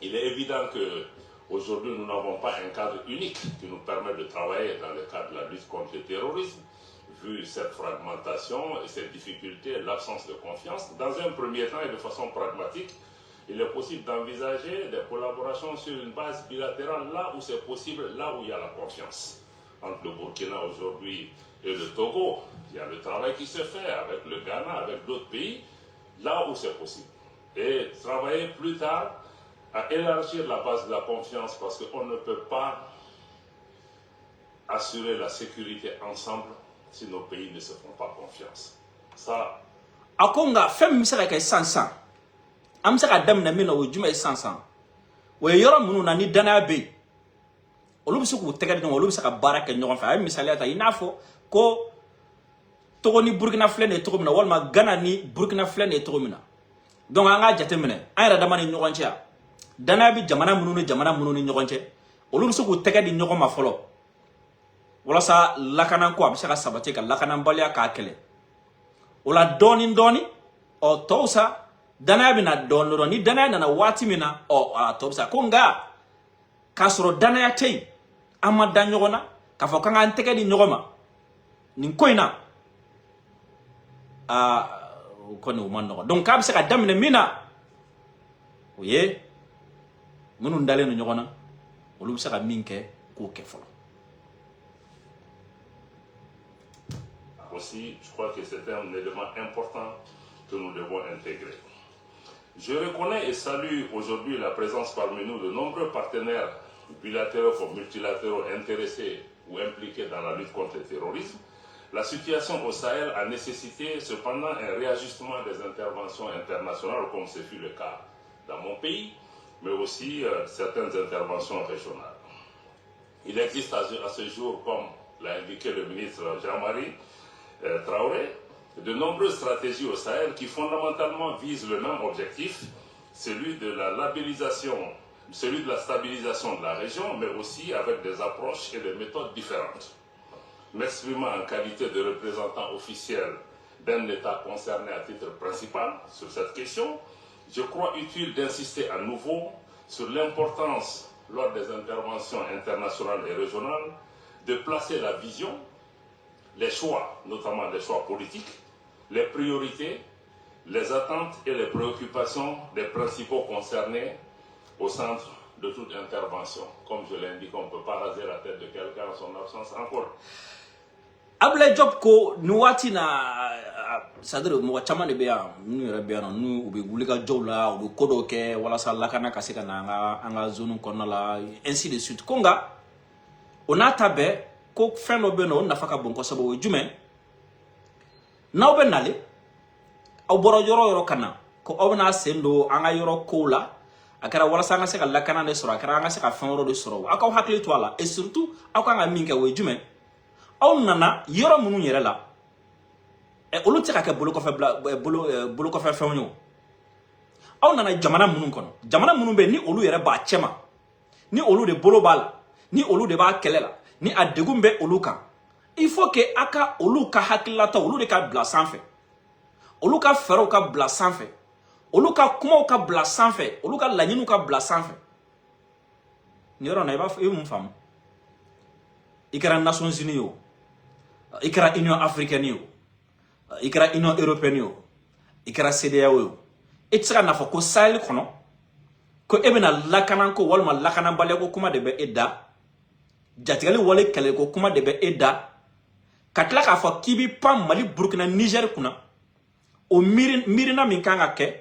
il est évident que aujourd'hui nous n'avons pas un cadre unique qui nous permet de travailler dans le cadre de la lutte contre le terrorisme, vu cette fragmentation et cette difficulté, l'absence de confiance. Dans un premier temps et de façon pragmatique, il est possible d'envisager des collaborations sur une base bilatérale là où c'est possible, là où il y a la confiance. Entre le Burkina aujourd'hui et le Togo, il y a le travail qui se fait avec le Ghana, avec d'autres pays, là où c'est possible. Et travailler plus tard à élargir la base de la confiance parce qu'on ne peut pas assurer la sécurité ensemble si nos pays ne se font pas confiance. Ça... Akonga, femme misera kay sansan. Am saka dam na mina wo juma sansan. We yoro munu na ni dana be. Olu bisu ku tegadi no olu bisaka baraka ñogon fa ay misali ata inafo ko Togo ni Burkina Faso ne togo mina walma Ghana ni Burkina Faso ne togo mina. Donc anga jatemine ayra dama ni ñogon ci dana bi jamana munu ni ñogon ci olu bisu ku tegadi ñogon ma folo. Wala sa lakana ko am saka sabate ka lakana balia ka kele. Ola doni o tosa danaya bina don ni danaya nana wati mina o tosa ko nga kasro danaya tei ama da nyogona ka fo kanga nteke di nyogoma nin koina ko ni man no donc ka bi se ka damine mina oye munu ndale no nyogona olu bi se ka minke ko ke folo. Aussi, je crois que c'est un élément important que nous devons intégrer. Je reconnais et salue aujourd'hui la présence parmi nous de nombreux partenaires bilatéraux ou multilatéraux intéressés ou impliqués dans la lutte contre le terrorisme. La situation au Sahel a nécessité cependant un réajustement des interventions internationales, comme ce fut le cas dans mon pays, mais aussi certaines interventions régionales. Il existe à ce jour, comme l'a indiqué le ministre Jean-Marie Traoré, de nombreuses stratégies au Sahel qui fondamentalement visent le même objectif, celui de la labellisation, celui de la stabilisation de la région, mais aussi avec des approches et des méthodes différentes. M'exprimant en qualité de représentant officiel d'un État concerné à titre principal sur cette question, je crois utile d'insister à nouveau sur l'importance, lors des interventions internationales et régionales, de placer la vision, les choix, notamment les choix politiques, les priorités, les attentes et les préoccupations des principaux concernés au centre de toute intervention. Comme je l'indique, on ne peut pas raser la tête de quelqu'un en son absence encore. Abla job ko nuwati na sadre mo chama de beya nu yere beya nu ubi gulika jowla ubi kodo ke wala sala kana kasika na anga zone kono la ainsi de suite konga onata be ko feno be no na faka bon ko sabo jume naw be nale aw boro yoro kana ko obna sendo anga yoro kola akara wala sanga se kala kana de soro akara anga se ka fenro de soro akaw hakli toala et surtout akanga minga we jume aw nana yoro munu yere la e olu tika ke bolo ko fe fenyo aw nana jamana munu kono jamana munu be ni olu yere ba chema ni olu de bolo bala ni olu de ba kelela ni adegum be olu kan il faut que aka olu ka hakilata olu de ka bla sanfɛ olu ka fɛrɛw ka bla sanfɛ olu ka kumaw ka bla sanfɛ olu ka laɲiniw ka bla sanfɛ ni yɔrɔ na i b'a fɔ i mun faamu i kɛra Nations Unies o i kɛra Union Africaine o i kɛra Union Européenne o i kɛra CEDEAO o i tɛ se ka nafa ko Sahel kɔnɔ ko e bɛna lakana ko walima lakanabaliya ko kuma de bɛ e da jatigɛli wale kɛlɛ ko kuma de bɛ e da ka tila k'a fɔ k'i bi pan Mali Burkina Niger kunna o miirina min kan ka kɛ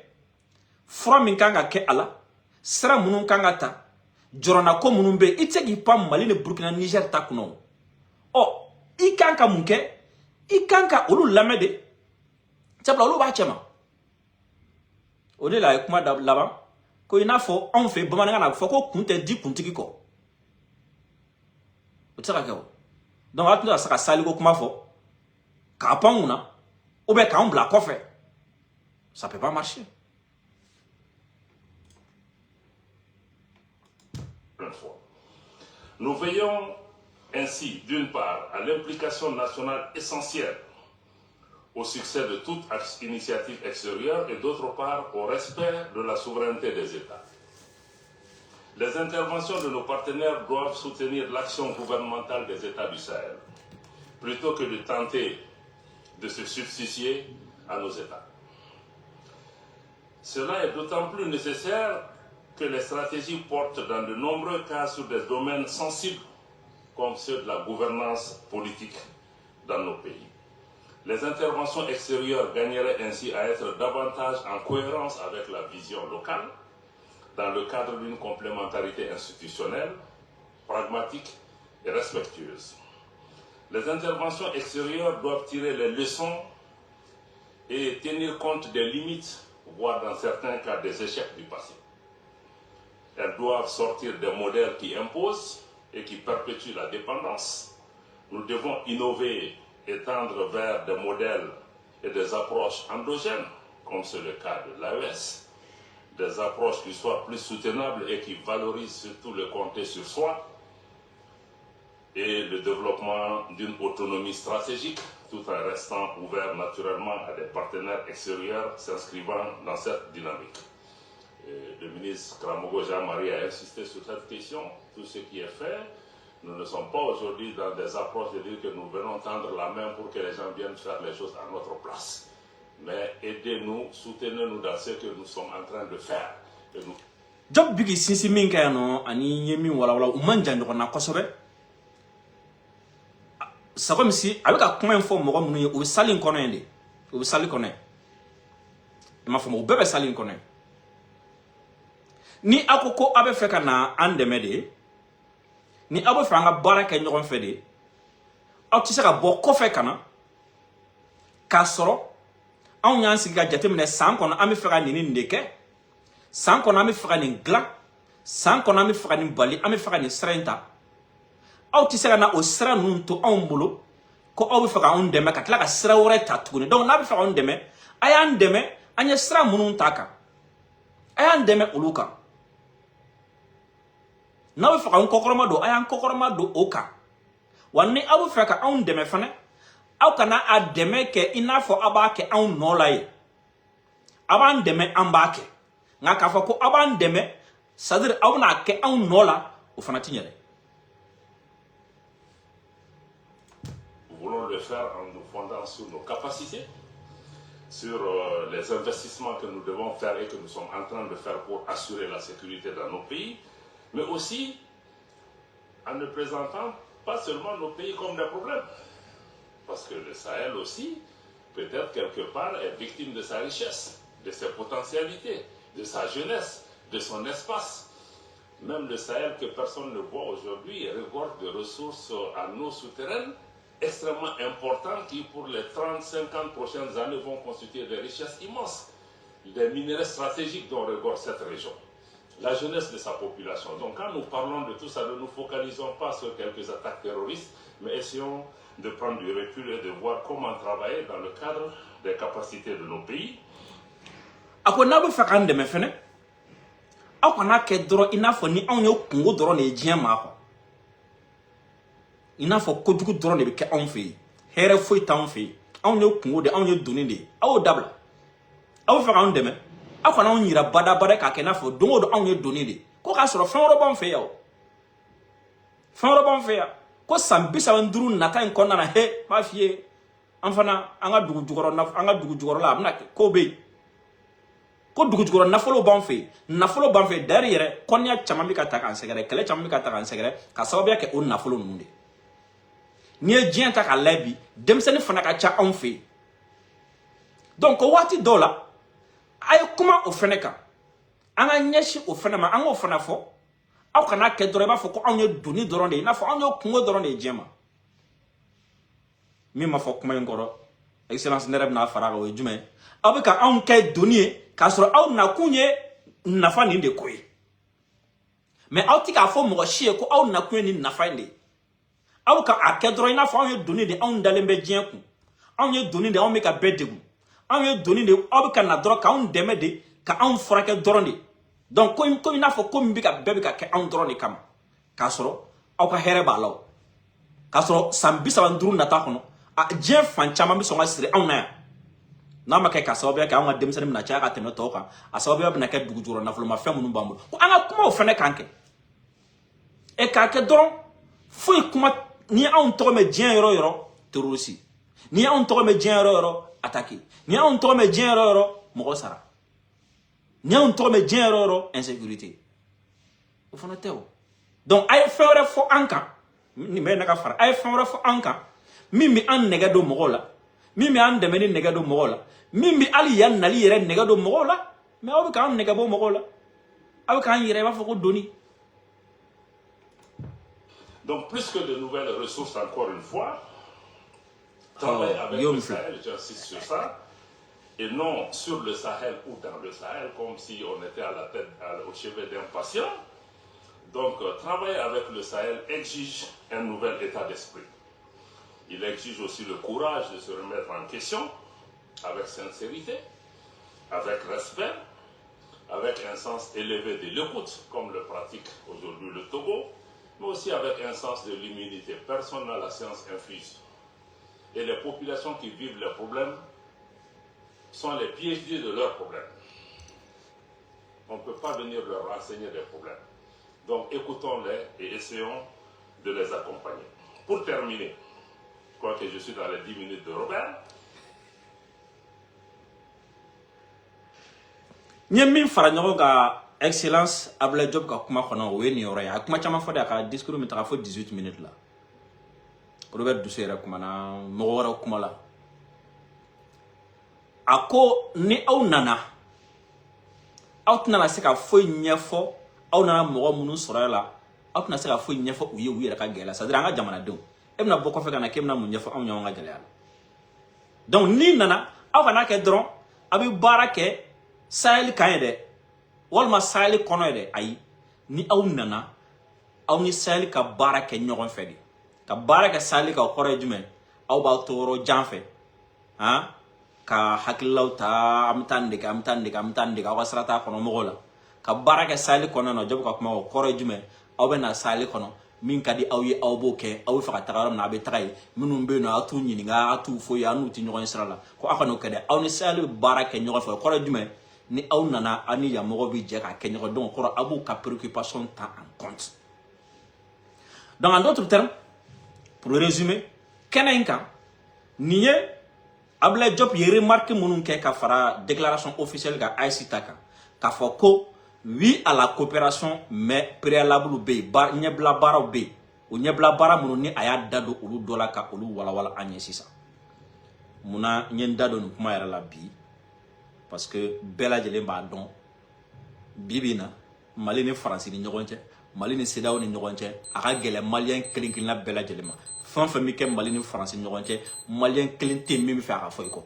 fura min kan ka kɛ a la sira minnu kan ka ta jɔrɔna ko minnu bɛ i tɛ se k'i pan Mali ni Burkina Niger ta kunna o i kan ka mun kɛ i kan ka olu lamɛn de sabula olu b'a cɛ ma o de la a ye kuma laban ko i n'a fɔ anw fɛ bamanankan na a bɛ fɔ ko kun tɛ di kuntigi kɔ o tɛ se ka kɛ o donc a tun tɛ se ka saliko kuma fɔ k'a pan kunna ou bien k'anw bila kɔfɛ ça peut pas marcher. Nous veillons ainsi, d'une part, à l'implication nationale essentielle au succès de toute initiative extérieure et d'autre part au respect de la souveraineté des États. Les interventions de nos partenaires doivent soutenir l'action gouvernementale des États du Sahel, plutôt que de tenter de se substituer à nos États. Cela est d'autant plus nécessaire que les stratégies portent dans de nombreux cas sur des domaines sensibles comme ceux de la gouvernance politique dans nos pays. Les interventions extérieures gagneraient ainsi à être davantage en cohérence avec la vision locale, dans le cadre d'une complémentarité institutionnelle, pragmatique et respectueuse. Les interventions extérieures doivent tirer les leçons et tenir compte des limites, voire dans certains cas des échecs du passé. Elles doivent sortir des modèles qui imposent et qui perpétuent la dépendance. Nous devons innover et tendre vers des modèles et des approches endogènes, comme c'est le cas de l'AES, des approches qui soient plus soutenables et qui valorisent surtout le compter sur soi et le développement d'une autonomie stratégique tout en restant ouvert naturellement à des partenaires extérieurs s'inscrivant dans cette dynamique. Le ministre Kramogo Jean-Marie a insisté sur cette question. Tout ce qui est fait, nous ne sommes pas aujourd'hui dans des approches de dire que nous venons tendre la main pour que les gens viennent faire les choses à notre place. Mais aidez-nous, soutenez-nous dans ce que nous sommes en train de faire. Job bigi sinsi min kaya no ani yemi wala wala umanja ndo na kosobe sa comme si avec a comment info mo munu o sali nkono ende o sali kono ma fo mo bebe sali nkono ni akoko abe feka na andemede ni abo franga baraka nyogon fede o ti se ka bo ko fe kana ka soro on nyansi ga jatemne san kono ame feka ni ndeke san kono ame feka ni gla san kono ame feka ni bali ame feka ni srenta aw ti se ka na o sra nun to on bolo ko aw feka on deme ka kla ka sra wore ta tuguni donc na be feka on deme ayan deme anya sra munun taka ayan deme uluka na be feka on kokoroma do ayan kokoroma do oka wanne aw feka on deme fane aw kana a deme ke inafo abake on nolaye aban deme ambake nga ka fa ko aban deme c'est-à-dire aw na ke on nola o fana tinyere. Nous voulons le faire en nous fondant sur nos capacités, sur les investissements que nous devons faire et que nous sommes en train de faire pour assurer la sécurité dans nos pays, mais aussi en ne présentant pas seulement nos pays comme des problèmes. Parce que le Sahel aussi, peut-être quelque part, est victime de sa richesse, de ses potentialités, de sa jeunesse, de son espace. Même le Sahel que personne ne voit aujourd'hui regorge de ressources en eau souterraine extrêmement importantes qui, pour les 30-50 prochaines années, vont constituer des richesses immenses, des minerais stratégiques dont regorge cette région. La jeunesse de sa population. Donc quand nous parlons de tout ça, ne nous focalisons pas sur quelques attaques terroristes, mais essayons de prendre du recul et de voir comment travailler dans le cadre des capacités de nos pays. Ako na be faka ndeme fene ako na ke doro inafo ni onyo kungo doro ne ejia ma ko inafo kodugu doro ne be ke onfe here foi town fe onyo kungo de onyo duni de awo dabla awo faka ndeme ako na onyira bada bada ka ke nafo dongo do onyo duni de ko ka soro fon ro bon fe ya o fon ro bon fe ya ko sambisa nduru nata en konna na he ma fie anfana anga dugu jugoro na anga dugu jugoro la amna ko be ko dugu jugoro nafolo banfe derrière konya chama mi ka ta kan segere kele chama mi ka ta kan segere ka sababu ke on nafolo nunde ni ejien ta ka lebi demsene fana ka cha onfe donc wati dola ay kuma o feneka anga nyeshi o fena ma anga o fena fo aw kana ke doro ba fo ko anya duni doro de na fo anya kungo doro de jema mi ma fo kuma ngoro excellence nereb na faraga o jume abika an ke duni ka soro aw na kunye nafa ni de koyi mais aw ti ka fo mo shie ko aw na kunye ni nafa ndi aw ka akedro ina fo aw doni de aw ndalembe jienku aw ye doni de aw me ka bedegu aw ye doni de aw ka na dro ka aw deme de ka aw forake dorondi donc ko ina fo ko mbi ka bebe ka ke aw dorondi kam ka soro aw ka here ba law ka soro sambisa banduru na ta kono a jien fan chama mi so ngasire aw na na ma kai ka sababu ka an dem sanim na cha ka teme to ka a sababu na ka dugu juro na fulma fem nu bambu ko an kuma o fene kanke e ka ke don fu kuma ni an to me jien yoro terrorisme ni an to me jien yoro attaquer ni an to me jien yoro mo sara ni an to me jien yoro insécurité o fona tewo donc ay fere fo anka ni me na ka fara ay fere fo anka mimi an nega do mo la mimi an demeni nega do mo la mimi ali yan nali yere nega do mo la mais aw kan nega bo mo la aw kan yere ba fo ko doni. Donc plus que de nouvelles ressources encore une fois, travailler avec le Sahel, j'insiste sur ça, et non sur le Sahel ou dans le Sahel comme si on était à la tête, au chevet d'un patient. Donc travailler avec le Sahel exige un nouvel état d'esprit. Il exige aussi le courage de se remettre en question, avec sincérité, avec respect, avec un sens élevé de l'écoute, comme le pratique aujourd'hui le Togo, mais aussi avec un sens de l'humilité. Personne n'a la science infuse. et les populations qui vivent les problèmes sont les piégés de leurs problèmes. On ne peut pas venir leur renseigner des problèmes. Donc écoutons-les et essayons de les accompagner. Pour terminer, je crois que je suis dans les 10 minutes de Robert. Nyemi faranyogo ga excellence Ablaye Diop ka kuma kono o weni yoro ya kuma chama fode ka discours mi ta fo 18 minutes la Robert Dusera kuma na mo wara kuma la ako ni aw nana aw tana se ka fo nyefo aw nana mo munu soro la aw tana se ka fo nyefo uye uye ka gela sa dira nga jamana do e na boko fe kana ke na mu nyefo aw nyawo nga gela donc ni nana aw kana ke dron abi barake Sahel kaide walma Sahel kono de ay ni aw nana aw ni Sahel ka barake nyogon fedi ka barake Sahel ka xore jume aw ba toro janfe ha ka hakilauta amtande ka wasrata kono mogola ka barake Sahel kono no job ka kuma ko xore jume aw be na Sahel kono min kadi aw yi aw bo ke aw fa tagaram na be tagay minum be no atu nyini nga atu fo ya nu ti nyogon srala ko akano kede aw ni Sahel barake nyogon fo xore jume ni aw nana ani ya mogo bi je ka kenyo donc ko abu ka préoccupation ta en compte. Donc en d'autres termes, pour résumer, kenenka niye Ablaye Diop y remarque munun ke ka fara déclaration officielle ga Aïsitaka ka foko oui à la coopération mais préalable be bar nyebla bara be o nyebla bara munun ni aya dado ulu dola ka ulu wala wala anye sisa muna nyen dado nu kuma yara la bi parce que bela jele ba don bibina Mali ni France ni ñogonte Mali ni CEDEAO ni ñogonte aka gele malien kelin na bela jele ma fan mi ke Mali ni France ni ñogonte malien kelin te mi fa aka foy ko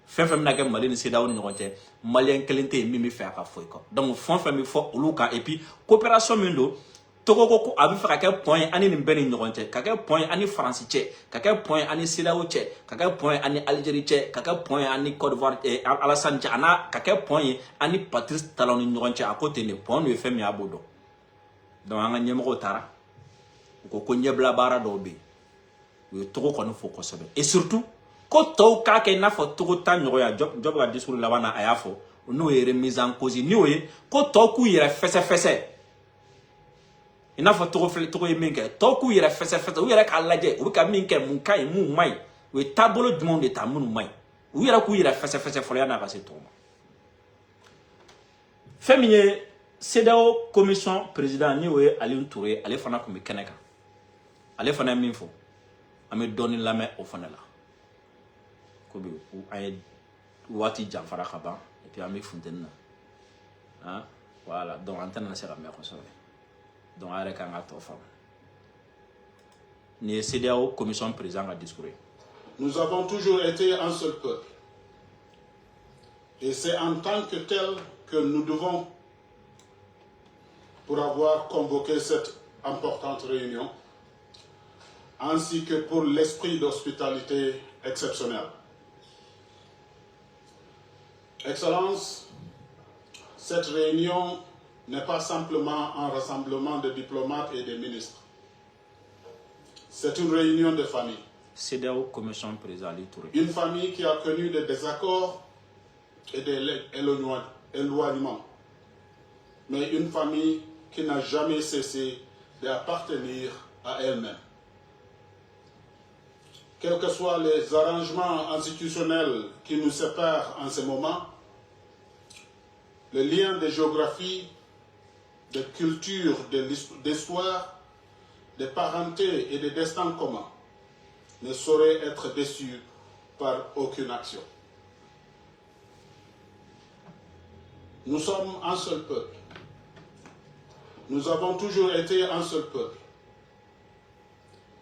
fan na ke Mali ni CEDEAO ni ñogonte malien kelin te mi fa aka foy ko donc fan mi fo uluka et puis coopération mindo Togo ko abi fa ka point ani ni beni ñogonte ka ka point ani France che ka ka point ani CEDEAO che ka ka point ani Algérie che ka ka point ani Côte d'Ivoire et Alassane che ana ka ka point ani Patrice Talon ni ñogonte à côté ne point le fait mi abodo donc anga ñemko tara ko ñebla bara do be we Togo ko no fo ko sobe et surtout ko to ka ke na fo Togo ta ñogo ya job ga discours la wana ayafo no yere mise en cause ni oye ko to ku yere fesse ina fa Togo yeminke to ku yere fesse u yere ka laje u ka minke mun kai mun mai we tabolo du monde ta mun mai u yere ku yere fesse fo ya na ka se toma féminin CEDEAO commission président ni we Ali Touré ale fana ko mi keneka ale fana min fo ame doni lame o fana la ko bi u ay wati janfara khaba et puis ame fontenna hein voilà donc antenne na sera me ko so donc avec un acte femme. Ni CEDEAO commission président a discours. Nous avons toujours été un seul peuple. Et c'est en tant que tel que nous devons, pour avoir convoqué cette importante réunion, ainsi que pour l'esprit d'hospitalité exceptionnel. Excellence, cette réunion n'est pas simplement un rassemblement de diplomates et de ministres. C'est une réunion de famille. CEDEAO commission président Ali Touré. Une famille qui a connu des désaccords et des éloignements. Mais une famille qui n'a jamais cessé d'appartenir à elle-même. Quels que soient les arrangements institutionnels qui nous séparent en ce moment, le lien de géographie, de culture, d'histoire, de parenté et de destin commun ne saurait être déçu par aucune action. Nous sommes un seul peuple. Nous avons toujours été un seul peuple.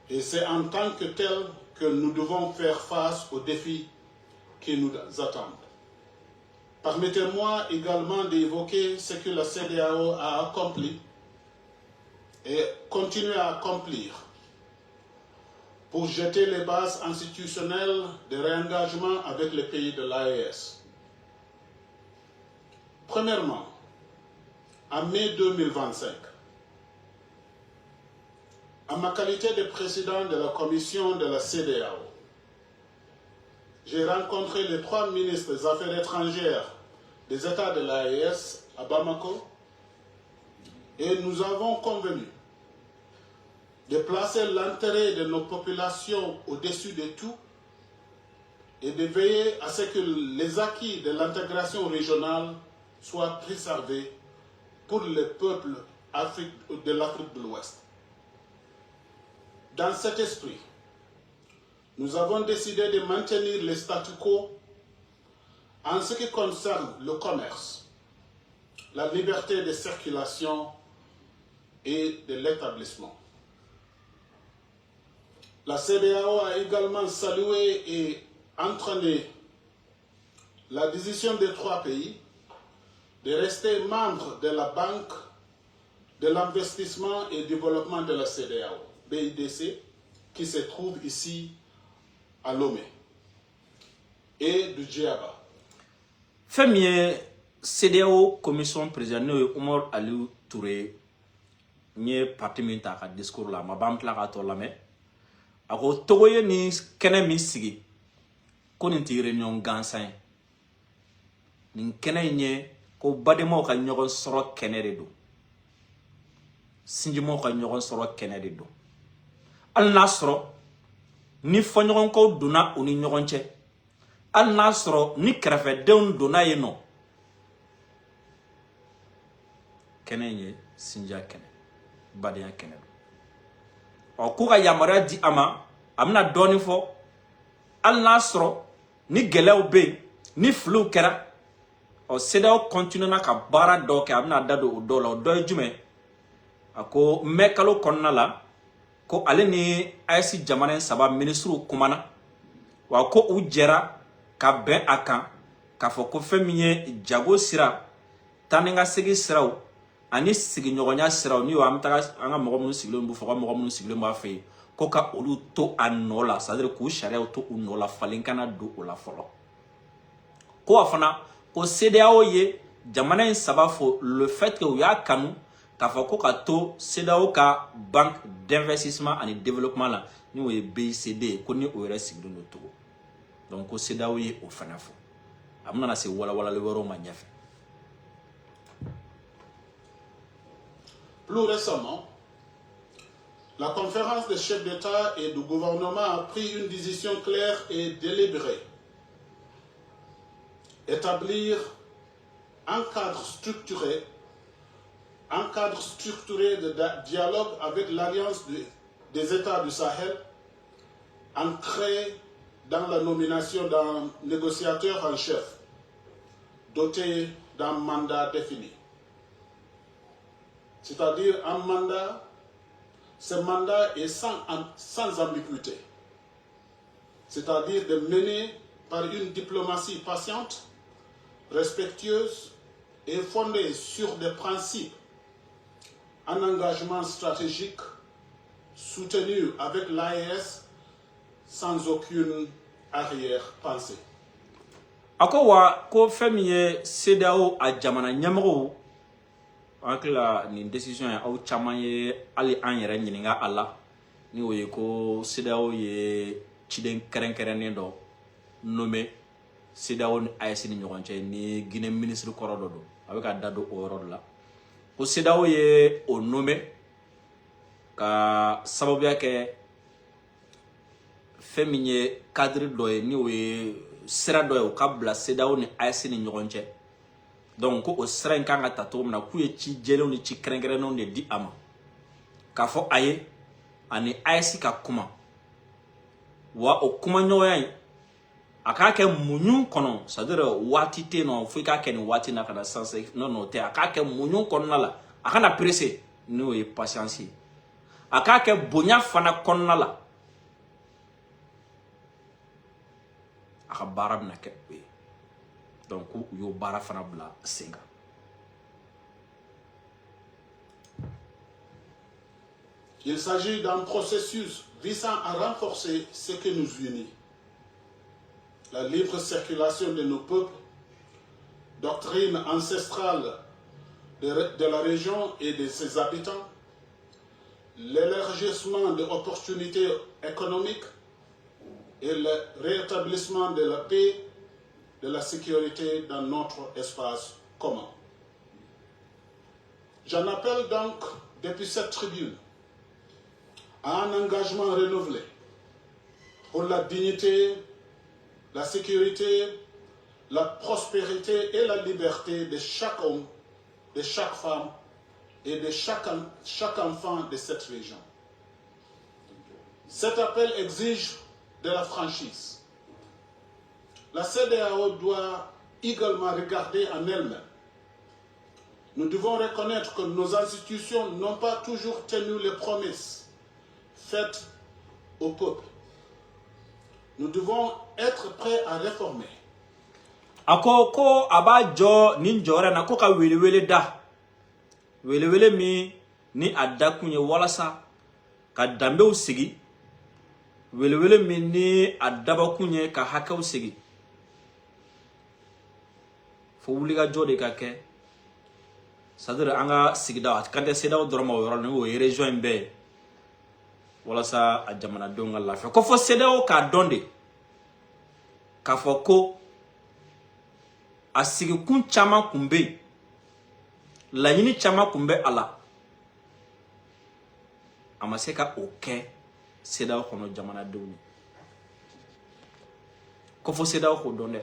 Et c'est en tant que tel que nous devons faire face aux défis qui nous attendent. Permettez-moi également d'évoquer ce que la CEDEAO a accompli et continue à accomplir pour jeter les bases institutionnelles de réengagement avec les pays de l'AES. Premièrement, en mai 2025, en ma qualité de président de la commission de la CEDEAO, j'ai rencontré les 3 ministres des Affaires étrangères des États de l'AES à Bamako et nous avons convenu de placer l'intérêt de nos populations au-dessus de tout et de veiller à ce que les acquis de l'intégration régionale soient préservés pour les peuples de l'Afrique de l'Ouest. Dans cet esprit, nous avons décidé de maintenir le statu quo en ce qui concerne le commerce, la liberté de circulation et de l'établissement. La CEDEAO a également salué et entraîné la décision des 3 pays de rester membres de la Banque de l'investissement et développement de la CEDEAO, BIDC, qui se trouve ici à Lomé, et du Djaba. Femme CEDEAO commission président Omar Aliou Touré nye parti min ta ka discours la ma bam tla ka to la me ako togoye ni kene mi sigi ko ni ti réunion gansan ni kene nye ko bademo ka nyogon soro kene de do sinjimo ka nyogon soro kene de do al nasro ni fo nyogon ko duna oni nyogon che al nasro ni krefe deun duna yeno kene nye sinja kene badenya kene o ko ga yamara di ama amna doni fo al nasro ni gelew be ni flu kera o CEDEAO continue na ka bara do ke amna dado o do la do jume ako mekalo konna la ko ale ni IC jamana saba ministru kumana wa ko u jera ka ben akan ka fo ko femiye jago sira taninga sigi siraw ani sigi nyogonya siraw ni wa amtaga anga mogo munu sigilo mbu fo mogo munu sigilo ma fe ko ka olu to anola c'est à dire ko sharia to unola falenkana do ola folo ko afana ko CEDEAO ye jamana saba fo le fait que ya kanu ka fo ko ka to CEDEAO ka banque d'investissement et de développement la ni o BICD ko ni o yere sigilo no to donc ko CEDEAO ye o fana fo amna na se wala wala le woro ma nyafe. Plus récemment, la conférence des chefs d'État et de gouvernement a pris une décision claire et délibérée. Établir un cadre structuré de dialogue avec l'Alliance des États du Sahel, ancré dans la nomination d'un négociateur en chef, doté d'un mandat défini. C'est-à-dire un mandat, ce mandat est sans ambiguïté. C'est-à-dire de mener par une diplomatie patiente, respectueuse et fondée sur des principes, un engagement stratégique soutenu avec l'AES sans aucune arrière-pensée. Akowa ko femiye CEDEAO a jamana nyamro la ni décision ya au chama ye ali an yere nyininga ala ni oye ko CEDEAO ye chiden keren do nommé CEDEAO ni AES ni nyogonche ni Guinée ministre korodo do avec a dado oro la ko CEDEAO ye o nommé ka sababu yake feminye cadre do ni oye sera do o kabla CEDEAO ni AES ni nyogonche donc ko o sera kanga tato na ku ye ci jelo ni ci krengere non de di ama ka fo aye ani AES ka kuma wa o kuma nyoyan aka ke munyun kono c'est-à-dire wati te no fo ka ke ni wati na kana sanse non te aka ke munyun kono na la aka na pressé no e patience aka ke bonya fana kono na la aka barab na ke donc yo bara fana bla senga. Il s'agit d'un processus visant à renforcer ce qui nous unit. La libre circulation de nos peuples, doctrine ancestrale de la région et de ses habitants, l'élargissement des opportunités économiques, et le rétablissement de la paix, de la sécurité dans notre espace commun. J'en appelle donc, depuis cette tribune, à un engagement renouvelé pour la dignité, la sécurité, la prospérité et la liberté de chaque homme, de chaque femme et de chaque enfant de cette région. Cet appel exige de la franchise. La CEDEAO doit également regarder en elle-même. Nous devons reconnaître que nos institutions n'ont pas toujours tenu les promesses faites au peuple. Nous devons être prêts à réformer. Ako ko abajo ninjora na ko ka welewele da. Welewele mi ni adda kunye walasa ka dambe usigi. Welewele mi ni adaba kunye ka haka usigi. Fo wuliga jode ka ke. Sadira anga sigida kante sedaw doroma yoro ni wo region be. Walasa a jamana donga lafiya. Ko fo sedaw ka donde. Ka fo ko a sigi kun chama kumbe la yini chama kumbe ala amaseka oke seda kono jamana dewni ko fo seda ko donde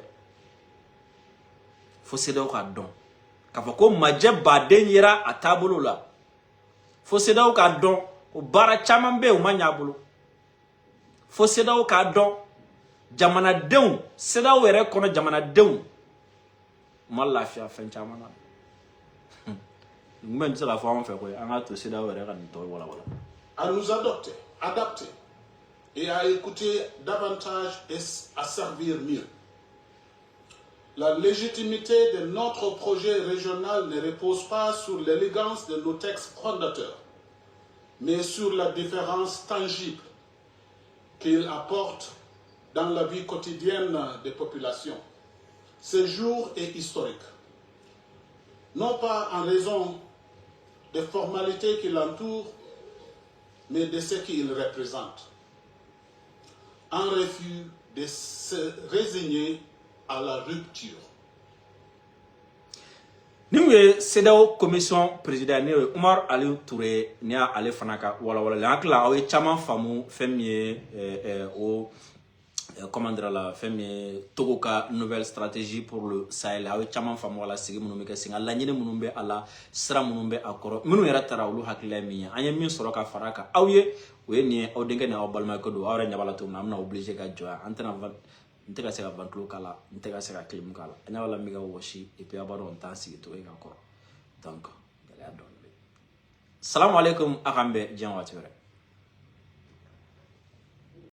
fo seda ko don ka fo ko maje baden yira atabulu la fo seda ko don o bara chama be o manyabulu fo seda ko don jamana dew seda were kono jamana dew malafia fenchamana même ça la forme fait quoi on a tout c'est d'avoir voilà à nous adapter et à écouter davantage et à servir mieux. La légitimité de notre projet régional ne repose pas sur l'élégance de nos textes fondateurs, mais sur la différence tangible qu'il apporte dans la vie quotidienne des populations. Ce jour est historique, non pas en raison des formalités qui l'entourent, mais de ce qu'il représente. Un refus de se résigner à la rupture. Nous CEDEAO commission présidentielle Omar Ali Touré ni ale fanaka wala la akla o chama famu femie au comment dire la femme Togo ka nouvelle stratégie pour le Sahel awe chama famu wala sigi munumbe ka singa la nyine munumbe ala sra munumbe akoro munu yara tara ulu hakila mi anya min soro ka faraka awye we ni o denga na obalma ko do awra nyabala to namna obligé ka joa antena nteka se ka vantlo kala nteka se ka clim kala anya wala mi ga woshi et puis abaro on tan sigi to e ka ko donc gala don salam alaikum akambe jian watire